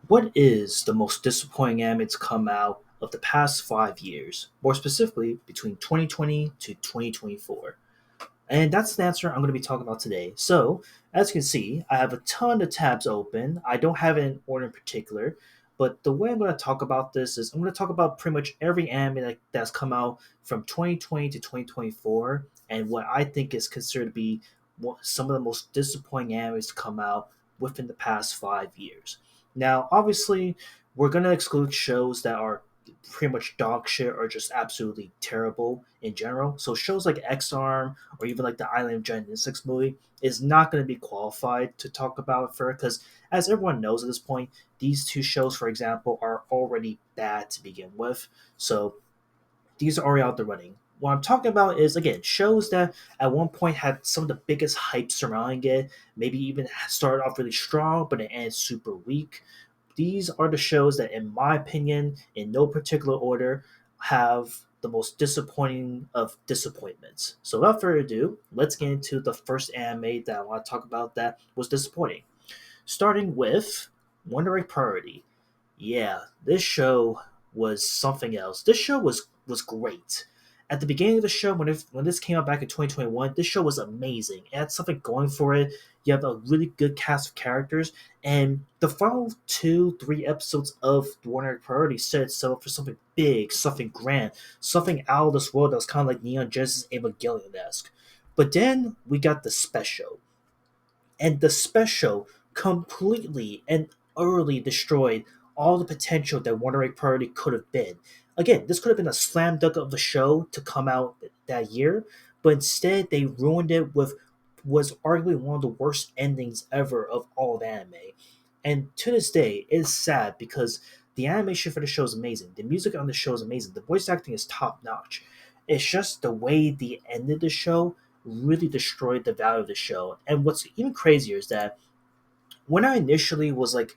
What is the most disappointing anime to come out of the past 5 years? More specifically, between 2020 to 2024. And that's the answer I'm going to be talking about today. So, as you can see, I have a ton of tabs open. I don't have it in order in particular, but the way I'm going to talk about this is I'm going to talk about pretty much every anime that's come out from 2020 to 2024 and what I think is considered to be some of the most disappointing animes to come out within the past 5 years. Now, obviously, we're going to exclude shows that are pretty much dog shit or just absolutely terrible in general. So shows like X Arm or even like the Island of Giant Insects movie is not going to be qualified to talk about for because as everyone knows at this point, these two shows, for example, are already bad to begin with. So these are already out the running. What I'm talking about is again shows that at one point had some of the biggest hype surrounding it, maybe even started off really strong, but it ended super weak. These are the shows that, in my opinion, in no particular order, have the most disappointing of disappointments. So, without further ado, let's get into the first anime that I want to talk about that was disappointing. Starting with Wonder Egg Priority. Yeah, this show was something else. This show was great. At the beginning of the show, when this came out back in 2021, this show was amazing. It had something going for it. You have a really good cast of characters, and the final two, three episodes of the Warner Priority set itself for something big, something grand, something out of this world that was kind of like Neon Genesis Evangelion esque. But then we got the special, and the special completely and utterly destroyed all the potential that Wonder Egg Priority could have been. Again, this could have been a slam dunk of a show to come out that year, but instead they ruined it with was arguably one of the worst endings ever of all of anime. And to this day, it's sad because the animation for the show is amazing. The music on the show is amazing. The voice acting is top notch. It's just the way they ended the show really destroyed the value of the show. And what's even crazier is that when I initially was like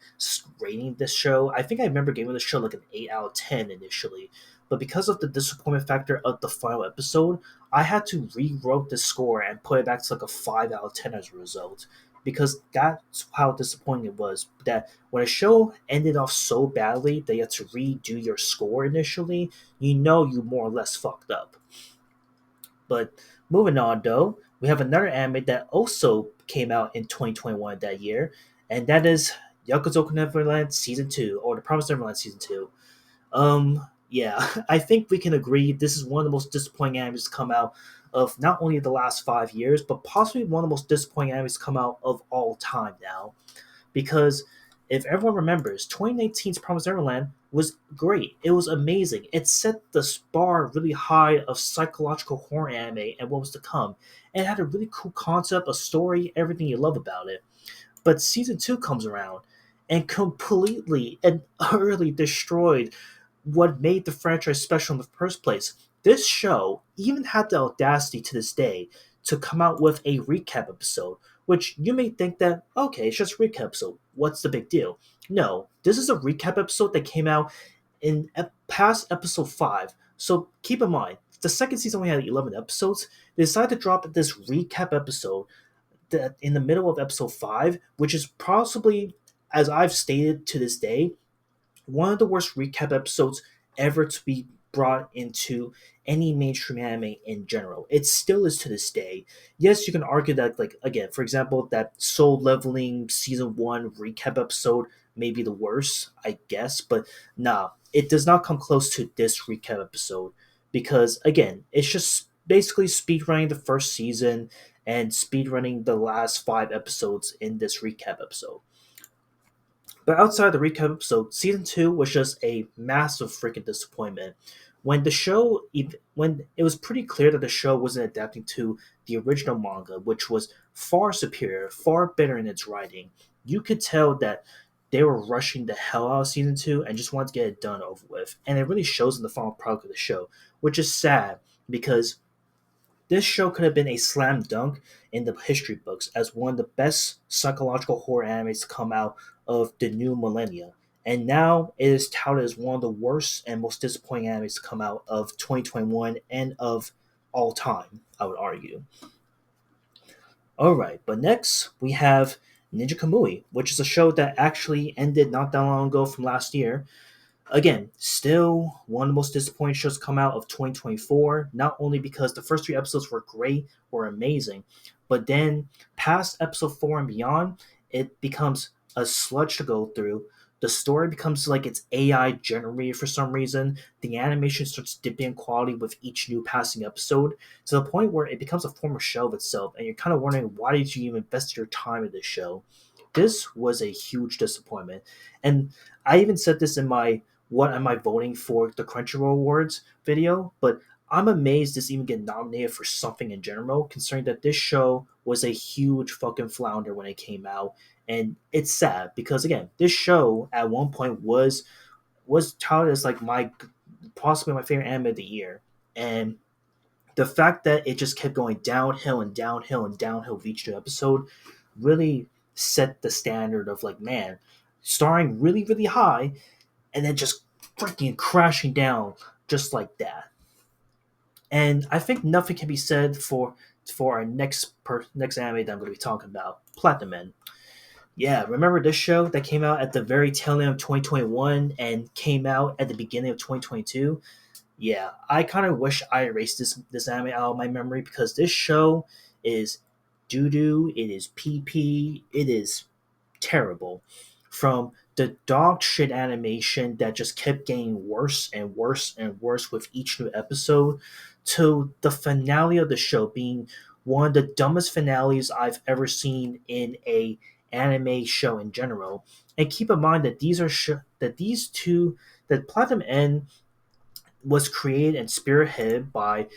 rating this show, I think I remember giving the show like an 8 out of 10 initially. But because of the disappointment factor of the final episode, I had to rewrote the score and put it back to like a 5 out of 10 as a result. Because that's how disappointing it was. That when a show ended off so badly that you had to redo your score initially, you know you more or less fucked up. But moving on, though, we have another anime that also came out in 2021 that year, and that is Yakuza Neverland Season 2, or The Promised Neverland Season 2. Yeah, I think we can agree this is one of the most disappointing animes to come out of not only the last 5 years, but possibly one of the most disappointing animes to come out of all time now because if everyone remembers, 2019's Promised Neverland was great. It was amazing. It set the bar really high of psychological horror anime and what was to come. And it had a really cool concept, a story, everything you love about it. But season two comes around and completely and utterly destroyed what made the franchise special in the first place. This show even had the audacity to this day to come out with a recap episode, which you may think that, okay, it's just a recap episode. What's the big deal? No, this is a recap episode that came out in past episode 5. So keep in mind, the second season only had 11 episodes. They decided to drop this recap episode that in the middle of episode 5, which is possibly, as I've stated to this day, one of the worst recap episodes ever to be brought into any mainstream anime in general. It still is to this day. Yes, you can argue that, like, again, for example, that Soul Leveling Season 1 recap episode may be the worst, I guess, but nah, it does not come close to this recap episode because, again, it's just basically speedrunning the first season and speedrunning the last 5 episodes in this recap episode. But outside the recap episode, season two was just a massive freaking disappointment. When it was pretty clear that the show wasn't adapting to the original manga, which was far superior, far better in its writing, you could tell that they were rushing the hell out of season two and just wanted to get it done over with. And it really shows in the final product of the show, which is sad because this show could have been a slam dunk in the history books as one of the best psychological horror animes to come out of the new millennia. And now it is touted as one of the worst and most disappointing animes to come out of 2021 and of all time, I would argue. All right, but next we have Ninja Kamui, which is a show that actually ended not that long ago from last year. Again, still one of the most disappointing shows to come out of 2024, not only because the first three episodes were great, were amazing, but then past episode 4 and beyond, it becomes a sludge to go through. The story becomes like it's AI generated for some reason. The animation starts dipping in quality with each new passing episode to the point where it becomes a form of shell of itself, and you're kind of wondering why did you even invest your time in this show? This was a huge disappointment. And I even said this in my what am I voting for the Crunchyroll Awards video, but I'm amazed this even get nominated for something in general, considering that this show was a huge fucking flounder when it came out. And it's sad because again, this show at one point was touted as like my possibly my favorite anime of the year. And the fact that it just kept going downhill and downhill and downhill with each new episode really set the standard of like, man, starring really, really high and then just freaking crashing down just like that. And I think nothing can be said for our next anime that I'm going to be talking about, Platinum Men. Yeah, remember this show that came out at the very tail end of 2021 and came out at the beginning of 2022? Yeah, I kind of wish I erased this anime out of my memory because this show is doo doo. It is pee pee. It is terrible. From the dog shit animation that just kept getting worse and worse and worse with each new episode, to the finale of the show being one of the dumbest finales I've ever seen in a anime show in general. And keep in mind that these two that Platinum End was created and spearheaded by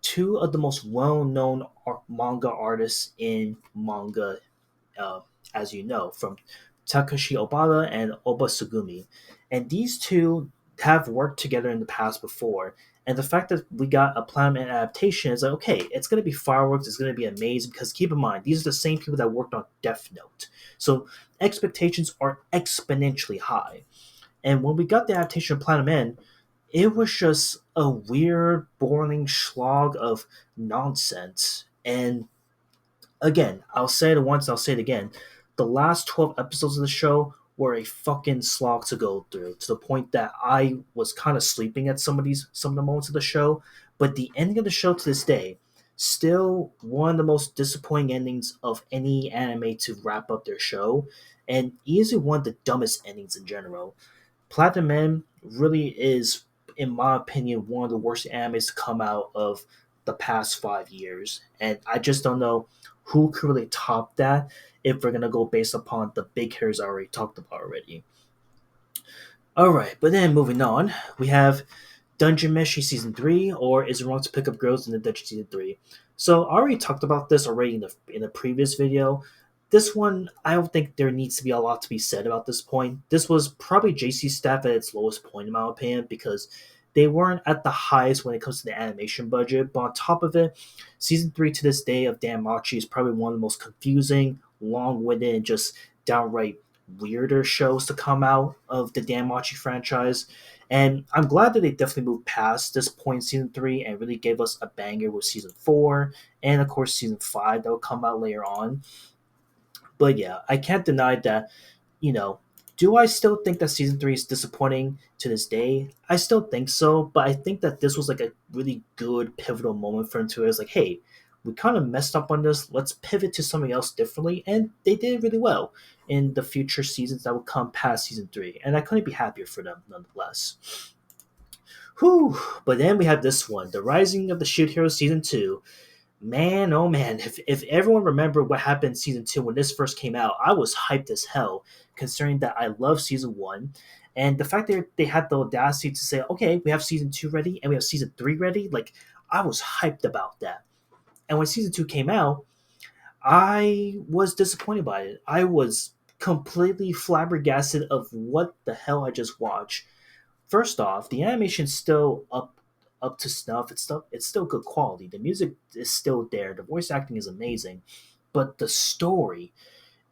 two of the most well-known manga artists in manga, uh, as you know, from Takashi Obata and Oba Sugumi. And these two have worked together in the past before. And the fact that we got a Platinum adaptation is like, okay, it's going to be fireworks, it's going to be amazing, because keep in mind, these are the same people that worked on Death Note. So expectations are exponentially high. And when we got the adaptation of Platinum End, it was just a weird, boring slog of nonsense. And again, I'll say it once, I'll say it again. The last 12 episodes of the show were a fucking slog to go through, to the point that I was kind of sleeping at some of the moments of the show. But the ending of the show to this day, still one of the most disappointing endings of any anime to wrap up their show, and easily one of the dumbest endings in general. Platinum Men really is, in my opinion, one of the worst animes to come out of the past 5 years. And I just don't know who could really top that if we're gonna go based upon the big hitters I already talked about already. Alright, but then moving on, we have Dungeon Meshi Season 3, or Is It Wrong to Pick Up Girls in the Dungeon Season 3? So I already talked about this already in the previous video. This one, I don't think there needs to be a lot to be said about this point. This was probably JC Staff at its lowest point, in my opinion, because they weren't at the highest when it comes to the animation budget. But on top of it, Season 3 to this day of Danmachi is probably one of the most confusing, long winded, and just downright weirder shows to come out of the Danmachi franchise. And I'm glad that they definitely moved past this point in season 3 and really gave us a banger with season 4 and, of course, season 5 that will come out later on. But yeah, I can't deny that, you know, do I still think that season 3 is disappointing to this day? I still think so, but I think that this was like a really good pivotal moment for him to. It was like, hey, we kind of messed up on this. Let's pivot to something else differently. And they did really well in the future seasons that would come past season 3. And I couldn't be happier for them nonetheless. Whew. But then we have this one, The Rising of the Shield Hero Season 2. Man, oh man, if everyone remember what happened in season 2 when this first came out, I was hyped as hell, considering that I love season 1. And the fact that they had the audacity to say, okay, we have season 2 ready and we have season 3 ready, like, I was hyped about that. And when season 2 came out, I was disappointed by it. I was completely flabbergasted of what the hell I just watched. First off, the animation's still up to snuff. It's still good quality. The music is still there. The voice acting is amazing, but the story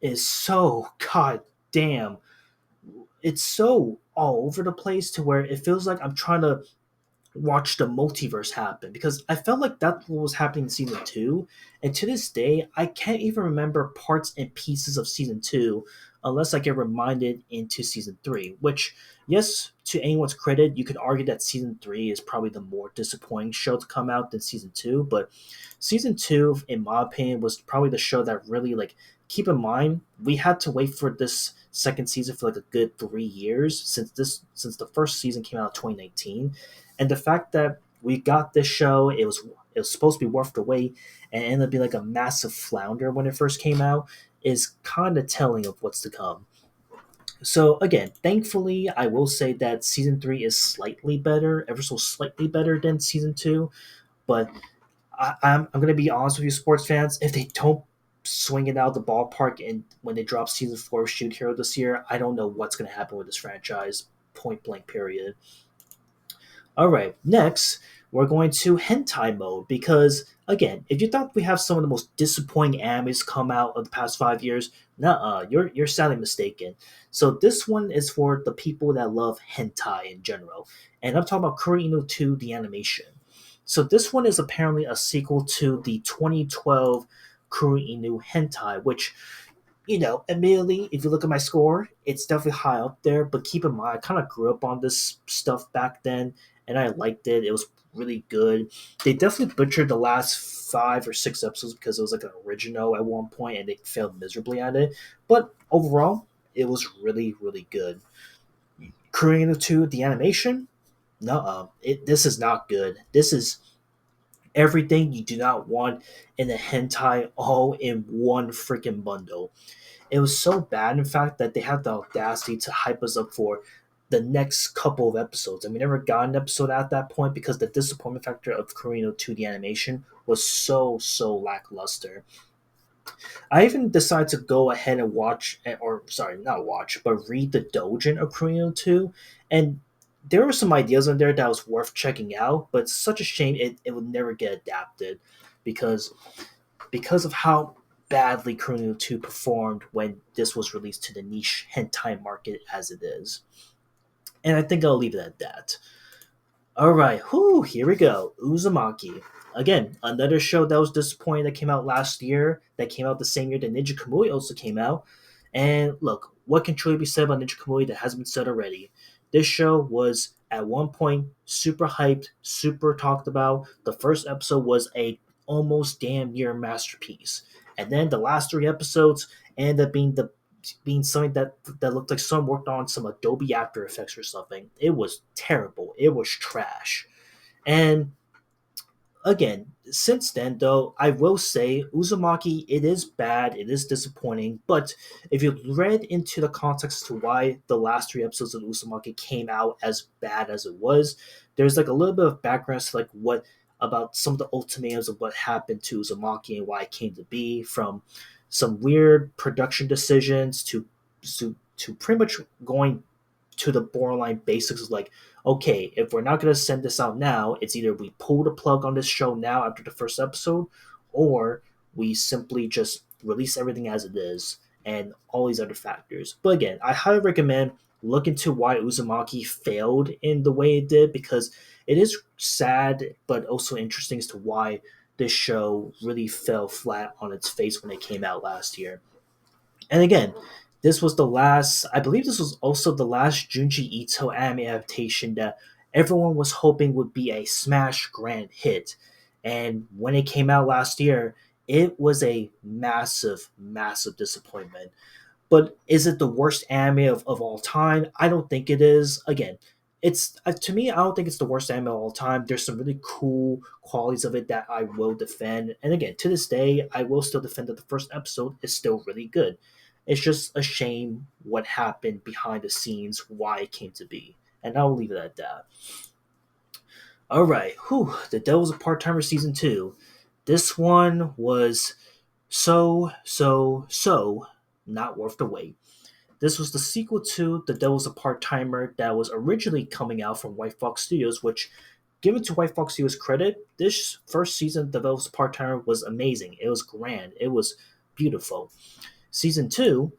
is so goddamn. It's so all over the place to where it feels like I'm trying to watch the multiverse happen because I felt like that's what was happening in season two. And to this day, I can't even remember parts and pieces of season two unless I get reminded into season three, which, yes, to anyone's credit, you could argue that season three is probably the more disappointing show to come out than season two. But season two, in my opinion, was probably the show that really, like, keep in mind, we had to wait for this second season for like a good 3 years since the first season came out in 2019, and the fact that we got this show, it was supposed to be worth the wait, and it ended up being like a massive flounder when it first came out, is kind of telling of what's to come. So again, thankfully, I will say that season three is slightly better, ever so slightly better than season two. But I'm gonna be honest with you, sports fans. If they don't swing it out of the ballpark and when they drop season four of Shoot Hero this year, I don't know what's gonna happen with this franchise. Point blank. Period. All right, next we're going to hentai mode because again, if you thought we have some of the most disappointing animes come out of the past 5 years, nah, you're sadly mistaken. So this one is for the people that love hentai in general, and I'm talking about Kurino 2, the animation. So this one is apparently a sequel to the 2012 Kuru Inu Hentai, which, admittedly, if you look at my score, it's definitely high up there. But keep in mind, I kind of grew up on this stuff back then, and I liked it. It was really good. They definitely butchered the last 5 or 6 episodes because it was like an original at one point, and they failed miserably at it. But overall, it was really, really good. Korean 2, the animation, no, this is not good. This is everything you do not want in a hentai all in one freaking bundle. It was so bad, in fact, that they had the audacity to hype us up for the next couple of episodes. And we never got an episode at that point because the disappointment factor of Korean 2D animation was so, so lackluster. I even decided to go ahead and watch, or sorry, not watch, but read the Dojin of Korean 2. And there were some ideas in there that was worth checking out, but it's such a shame it would never get adapted because of how badly Kuno 2 performed when this was released to the niche hentai market as it is. And I think I'll leave it at that. Alright, here we go. Uzumaki. Again, another show that was disappointing that came out last year, that came out the same year that Ninja Kamui also came out. And look, what can truly be said about Ninja Kamui that hasn't been said already? This show was at one point super hyped, super talked about. The first episode was a almost damn near masterpiece. And then the last 3 episodes ended up being something that looked like someone worked on some Adobe After Effects or something. It was terrible. It was trash. And again, since then, though, I will say Uzumaki, it is bad, it is disappointing, but if you read into the context to why the last 3 episodes of Uzumaki came out as bad as it was, there's like a little bit of background to like what about some of the ultimatums of what happened to Uzumaki and why it came to be, from some weird production decisions to pretty much going to the borderline basics of like, okay, if we're not going to send this out now, it's either we pull the plug on this show now after the first episode, or we simply just release everything as it is and all these other factors. But again, I highly recommend look into why Uzumaki failed in the way it did because it is sad but also interesting as to why this show really fell flat on its face when it came out last year. And again, this was the last, I believe this was also the last Junji Ito anime adaptation that everyone was hoping would be a smash grand hit. And when it came out last year, it was a massive, massive disappointment. But is it the worst anime of all time? I don't think it is. Again, it's to me, I don't think it's the worst anime of all time. There's some really cool qualities of it that I will defend. And again, to this day, I will still defend that the first episode is still really good. It's just a shame what happened behind the scenes, why it came to be. And I'll leave it at that. All right, The Devil's a Part Timer Season 2. This one was so not worth the wait. This was the sequel to The Devil's a Part Timer that was originally coming out from White Fox Studios, which, given to White Fox Studios credit, this first season of The Devil's a Part Timer was amazing. It was grand. It was beautiful. Season 2,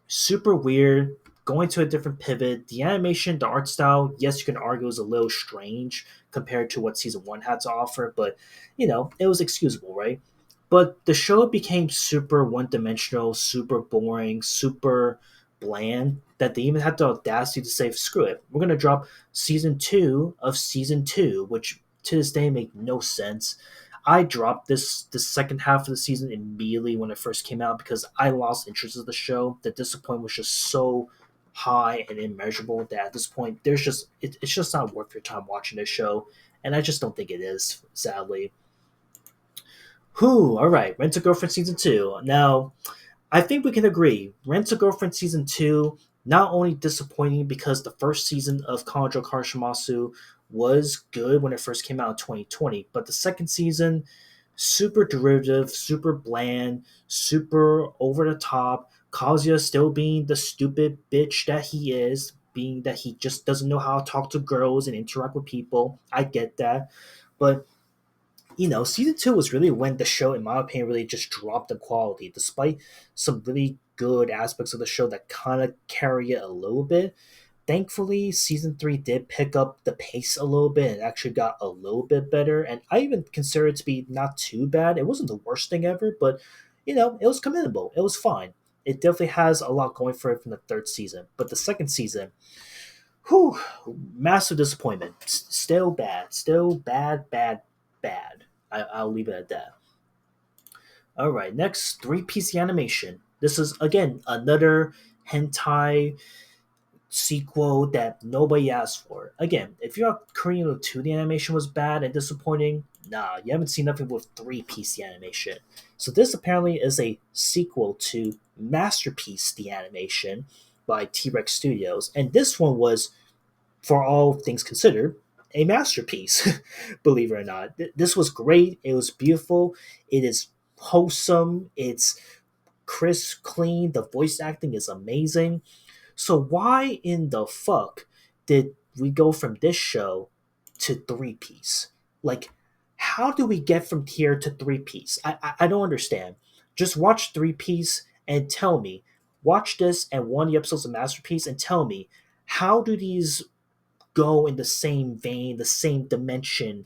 super weird, going to a different pivot. The animation, the art style, yes, you can argue is a little strange compared to what season one had to offer, but it was excusable, right? But the show became super one dimensional, super boring, super bland that they even had the audacity to say, screw it, we're going to drop season two of season two, which to this day make no sense. I dropped the second half of the season immediately when it first came out because I lost interest in the show. The disappointment was just so high and immeasurable that at this point it's just not worth your time watching this show, and I just don't think it is, sadly. Whew, all right, Rent a Girlfriend season two. Now, I think we can agree. Rent a Girlfriend season two not only disappointing because the first season of Kanjo Karishimasu was good when it first came out in 2020, but the second season super derivative, super bland, super over the top. Kazuya still being the stupid bitch that he is, being that he just doesn't know how to talk to girls and interact with people. I get that, but season two was really when the show, in my opinion, really just dropped in quality, despite some really good aspects of the show that kind of carry it a little bit. Thankfully, season three did pick up the pace a little bit and actually got a little bit better. And I even consider it to be not too bad. It wasn't the worst thing ever, but it was commendable. It was fine. It definitely has a lot going for it from the third season. But the second season, whew, massive disappointment. Still bad. Still bad, bad, bad. I'll leave it at that. All right, next, Three Piece Animation. This is, again, another hentai sequel that nobody asked for. Again, if you're Korean 2, the animation was bad and disappointing, nah, you haven't seen nothing with Three Piece the animation. So this apparently is a sequel to Masterpiece the animation by T-Rex Studios, and this one was, for all things considered, a masterpiece. Believe it or not, this was great. It was beautiful. It is wholesome. It's crisp, clean. The voice acting is amazing. So why in the fuck did we go from this show to Three Piece? Like, how do we get from here to Three Piece? I don't understand. Just watch Three Piece and tell me. Watch this and one of the episodes of Masterpiece and tell me, how do these go in the same vein, the same dimension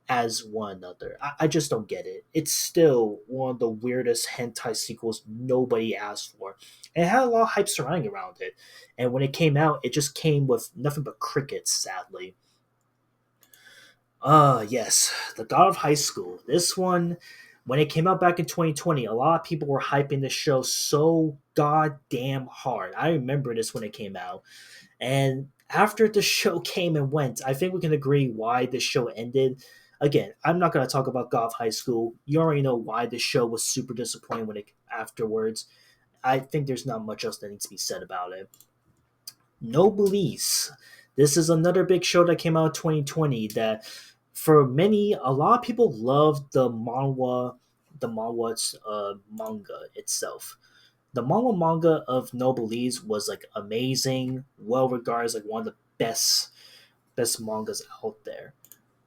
as one another? I just don't get it. It's still one of the weirdest hentai sequels nobody asked for. And it had a lot of hype surrounding around it. And when it came out, it just came with nothing but crickets, sadly. Yes, The God of High School. This one, when it came out back in 2020, a lot of people were hyping this show so goddamn hard. I remember this when it came out. And after the show came and went, I think we can agree why the show ended. Again, I'm not going to talk about Golf High School. You already know why the show was super disappointing when it afterwards. I think there's not much else that needs to be said about it. Noblesse. This is another big show that came out in 2020 that for many, a lot of people loved the manga itself. The manga of Noblesse was like amazing, well regarded as like one of the best mangas out there.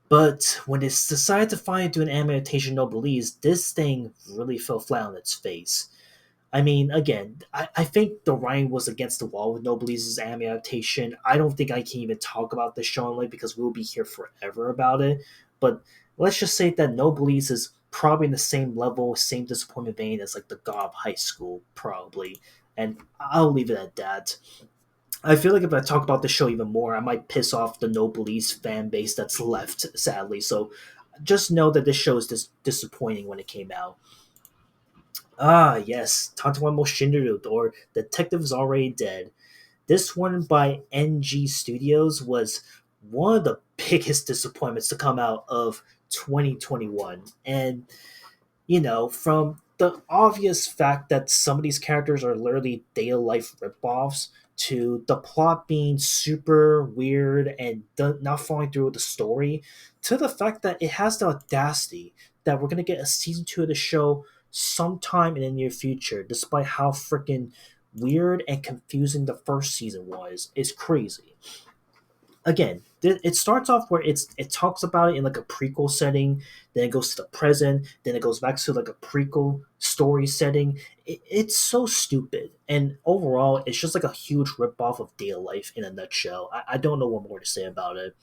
But when they decided to finally do an anime adaptation of Noblesse, this thing really fell flat on its face. I mean, again, I think the writing was against the wall with Noblesse's anime adaptation. I don't think I can even talk about this show only because we'll be here forever about it. But let's just say that Noblesse is probably in the same level, same disappointment vein as like the God of High School, probably. And I'll leave it at that. I feel like if I talk about the show even more, I might piss off the Noblesse fan base that's left, sadly. So just know that this show is disappointing when it came out. Ah, yes, Tantawa Shinderu, or Detective is Already Dead. This one by NG Studios was one of the biggest disappointments to come out of 2021. And, from the obvious fact that some of these characters are literally day of life ripoffs to the plot being super weird and not following through with the story, to the fact that it has the audacity that we're going to get a season two of the show sometime in the near future, despite how freaking weird and confusing the first season was, is crazy. again, it starts off where it talks about it in like a prequel setting, then it goes to the present, then it goes back to like a prequel story setting. It's so stupid, and overall, it's just like a huge ripoff of Day of Life in a nutshell. I don't know what more to say about it.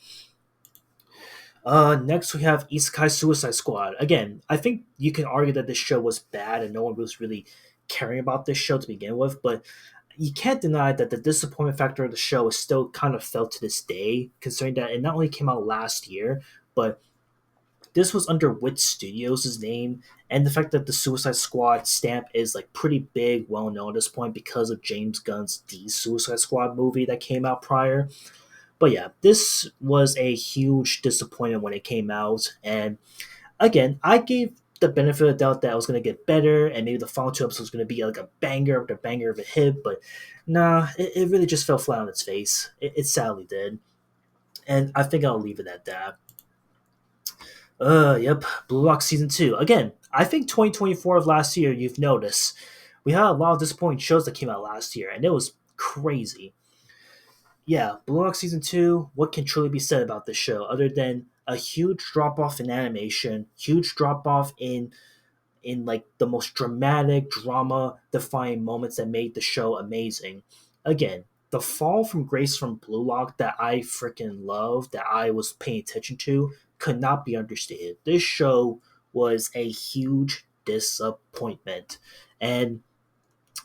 Next we have Isekai Suicide Squad. Again, I think you can argue that this show was bad and no one was really caring about this show to begin with, but you can't deny that the disappointment factor of the show is still kind of felt to this day, considering that it not only came out last year, but this was under Wit Studios' name, and the fact that the Suicide Squad stamp is like pretty big, well known at this point because of James Gunn's The Suicide Squad movie that came out prior. But yeah, this was a huge disappointment when it came out, and again, I gave the benefit of the doubt that it was going to get better, and maybe the final two episodes was going to be like a banger after banger of a hit, but nah, it really just fell flat on its face. It sadly did, and I think I'll leave it at that. Yep, Blue Lock season two. Again, I think 2024 of last year, you've noticed we had a lot of disappointing shows that came out last year, and it was crazy. Yeah, Blue Lock season two. What can truly be said about this show other than a huge drop off in animation, huge drop off in like the most dramatic, drama defying moments that made the show amazing. Again, the fall from grace from Blue Lock that I freaking love, that I was paying attention to, could not be understated. This show was a huge disappointment. And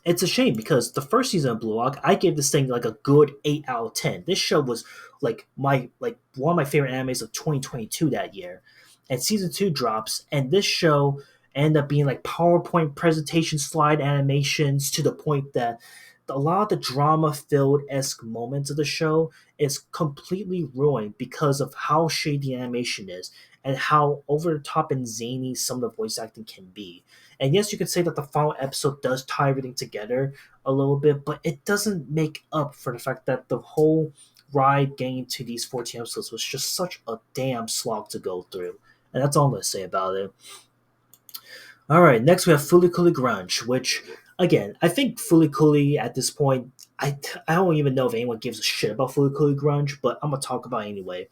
it's a shame because the first season of Blue Lock, I gave this thing like a good 8 out of 10. This show was like one of my favorite animes of 2022 that year. And season two drops, and this show ended up being like PowerPoint presentation slide animations to the point that a lot of the drama filled esque moments of the show is completely ruined because of how shady animation is and how over the top and zany some of the voice acting can be. And yes, you could say that the final episode does tie everything together a little bit, but it doesn't make up for the fact that the whole ride getting to these 14 episodes was just such a damn slog to go through. And that's all I'm going to say about it. All right, next we have Fooly Cooly Grunge, which, again, I think Fooly Cooly at this point, I don't even know if anyone gives a shit about Fooly Cooly Grunge, but I'm going to talk about it anyway.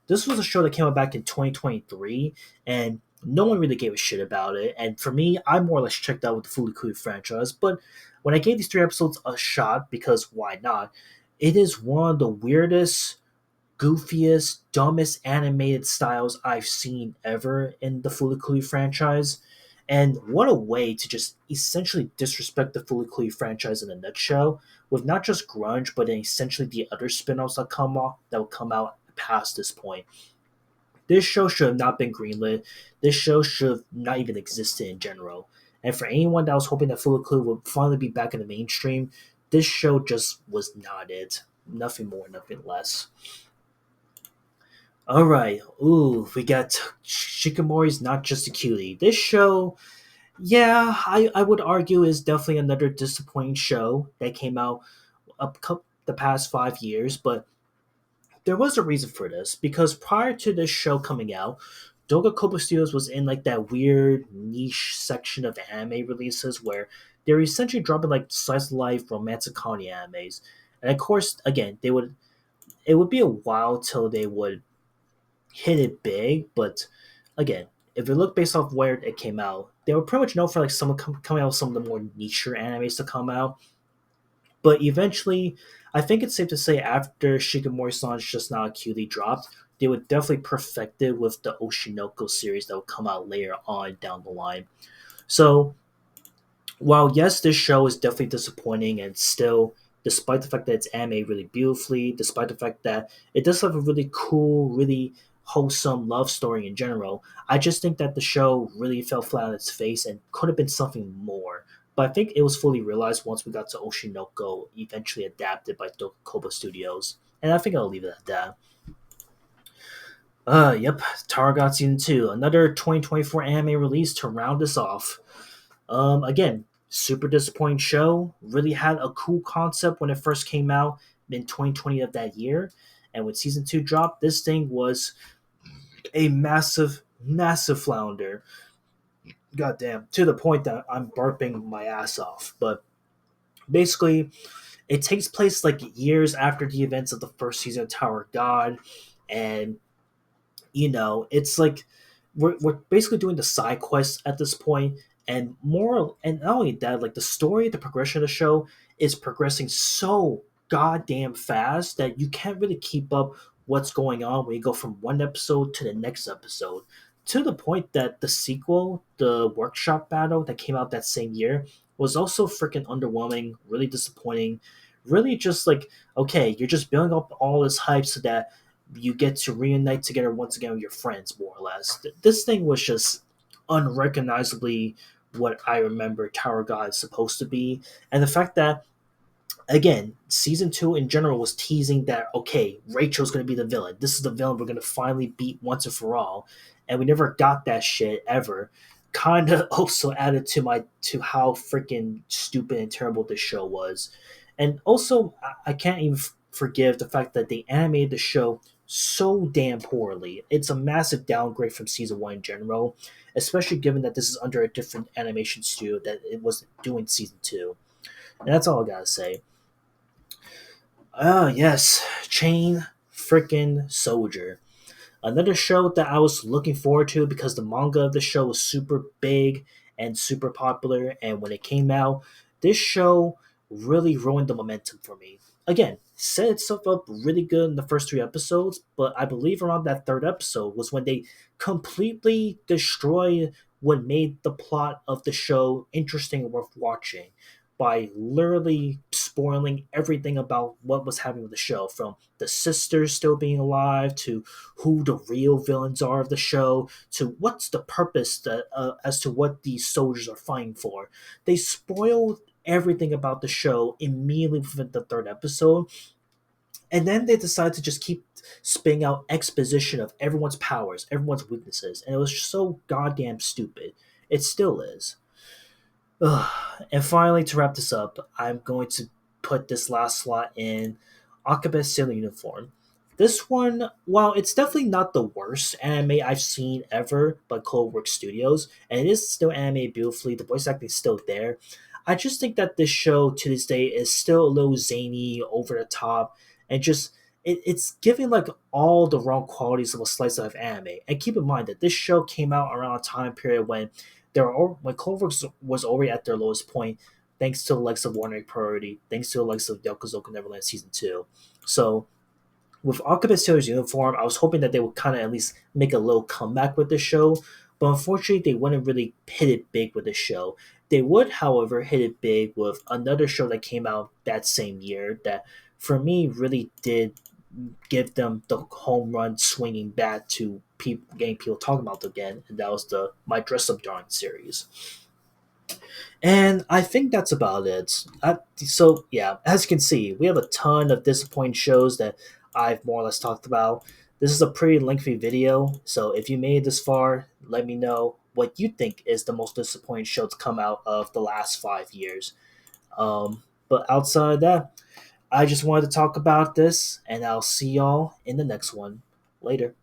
This was a show that came out back in 2023, and no one really gave a shit about it. And for me, I more or less checked out with the Fooly Cooly franchise. But when I gave these three episodes a shot, because why not? It is one of the weirdest, goofiest, dumbest animated styles I've seen ever in the Fooly Cooly franchise. And what a way to just essentially disrespect the Fooly Cooly franchise in a nutshell, with not just Grunge, but then essentially the other spin-offs that will come out past this point. This show should have not been greenlit. This show should have not even existed in general. And for anyone that was hoping that Fooly Cooly would finally be back in the mainstream, this show just was not it. Nothing more, nothing less. All right. Ooh, we got Shikimori's Not Just a Cutie. This show, yeah, I would argue is definitely another disappointing show that came out the past 5 years, but there was a reason for this because prior to this show coming out, Doga Kobo Studios was in like that weird niche section of anime releases where they were essentially dropping like slice of life romantic comedy animes. And of course, again, they would it would be a while till they would hit it big, but again, if you look based off where it came out, they were pretty much known for like coming out with some of the more niche animes to come out. But eventually, I think it's safe to say after Shigemori-san's Just Not a Cutie dropped, they would definitely perfect it with the Oshinoko series that would come out later on down the line. So, while yes, this show is definitely disappointing and still, despite the fact that it's anime really beautifully, despite the fact that it does have a really cool, really wholesome love story in general, I just think that the show really fell flat on its face and could have been something more. But I think it was fully realized once we got to Oshinoko, eventually adapted by Kobo Studios. And I think I'll leave it at that. Yep, Taragot Season 2, another 2024 anime release to round us off. Again, super disappointing show. Really had a cool concept when it first came out in 2020 of that year. And when season two dropped, this thing was a massive, massive flounder. Goddamn. To the point that I'm burping my ass off. But basically, It takes place like years after the events of the first season of Tower of God, and it's like we're basically doing the side quests at this point, and more, and not only that, like the story, the progression of the show is progressing so goddamn fast that you can't really keep up what's going on when you go from one episode to the next episode, to the point that the sequel, the workshop battle that came out that same year, was also freaking underwhelming, really disappointing, really just like, okay, you're just building up all this hype so that you get to reunite together once again with your friends, more or less. This thing was just unrecognizably what I remember Tower God is supposed to be. And the fact that, again, season two in general was teasing that, okay, Rachel's going to be the villain. This is the villain we're going to finally beat once and for all. And we never got that shit ever. Kind of also added to how freaking stupid and terrible this show was. And also, I can't even forgive the fact that they animated the show so damn poorly. It's a massive downgrade from season one in general, especially given that this is under a different animation studio that it was doing season two. And that's all I gotta say. Oh, yes. Chain freaking Soldier. Another show that I was looking forward to because the manga of the show was super big and super popular. And when it came out, this show really ruined the momentum for me. Again, set itself up really good in the first three episodes, but I believe around that third episode was when they completely destroyed what made the plot of the show interesting and worth watching by literally spoiling everything about what was happening with the show, from the sisters still being alive to who the real villains are of the show to what's the purpose as to what these soldiers are fighting for. They spoiled everything about the show immediately within the third episode, and then they decided to just keep spitting out exposition of everyone's powers, everyone's weaknesses, and it was just so goddamn stupid. It still is. Ugh. And finally, to wrap this up, I'm going to put this last slot in Akaba Sailor Uniform. This one, while it's definitely not the worst anime I've seen ever by Cloverworks Studios, and it is still animated beautifully, the voice acting is still there, I just think that this show to this day is still a little zany, over the top, and just it's giving like all the wrong qualities of a slice of anime. And keep in mind that this show came out around a time period when when Cloverworks was already at their lowest point, thanks to the likes of Warner Priority, thanks to the likes of Yakuza Neverland Season 2. So with Alchemist Sailor's Uniform, I was hoping that they would kind of at least make a little comeback with the show, but unfortunately, they wouldn't really hit it big with the show. They would, however, hit it big with another show that came out that same year that, for me, really did give them the home run swinging bat to getting people talking about them again, and that was the My Dress Up Darling series. And I think that's about it. So, yeah, as you can see, we have a ton of disappointing shows that I've more or less talked about. This is a pretty lengthy video, so if you made it this far, let me know what you think is the most disappointing show to come out of the last 5 years. But outside of that, I just wanted to talk about this, and I'll see y'all in the next one. Later.